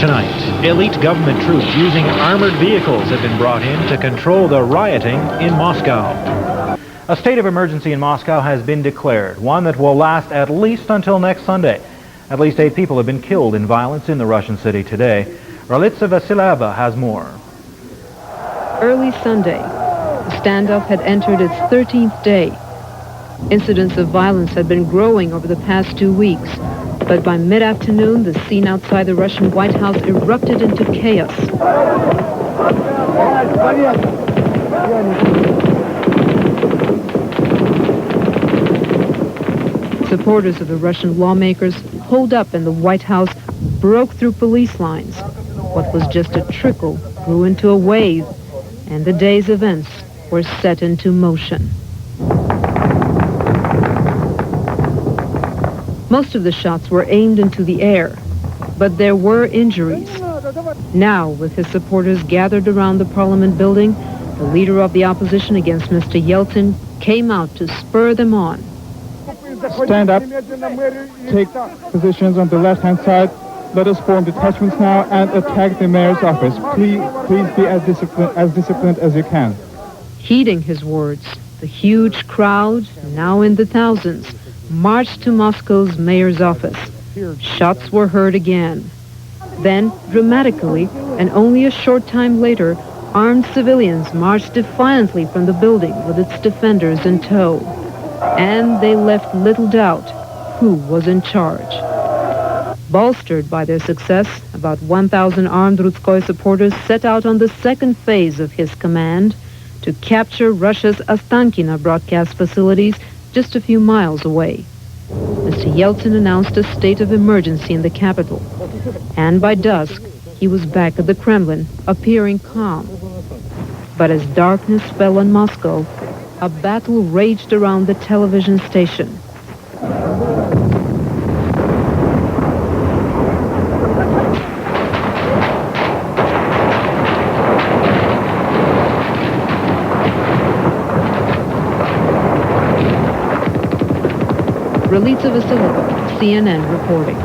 Tonight, elite government troops using armored vehicles have been brought in to control the rioting in Moscow. A state of emergency in Moscow has been declared, one that will last at least until next Sunday. At least 8 people have been killed in violence in the Russian city today. Ralitsa Vasilyeva has more. Early Sunday, the standoff had entered its 13th day. Incidents of violence had been growing over the past 2 weeks, but by mid-afternoon, the scene outside the Russian White House erupted into chaos. Supporters of the Russian lawmakers holed up in the White House broke through police lines. What was just a trickle grew into a wave, and the day's events were set into motion. Most of the shots were aimed into the air, but there were injuries. Now, with his supporters gathered around the Parliament building, the leader of the opposition against Mr. Yeltsin came out to spur them on. Stand up, take positions on the left-hand side. Let us form detachments now and attack the mayor's office. Please be as disciplined as you can. Heeding his words, the huge crowd, now in the thousands, marched to Moscow's mayor's office. Shots were heard again. Then, dramatically, and only a short time later, armed civilians marched defiantly from the building with its defenders in tow. And they left little doubt who was in charge. Bolstered by their success, about 1,000 armed Rutskoy supporters set out on the second phase of his command to capture Russia's Ostankino broadcast facilities just a few miles away. Mr. Yeltsin announced a state of emergency in the capital, and by dusk, he was back at the Kremlin, appearing calm. But as darkness fell on Moscow, a battle raged around the television station. Ralitsa Vasilyeva, CNN reporting.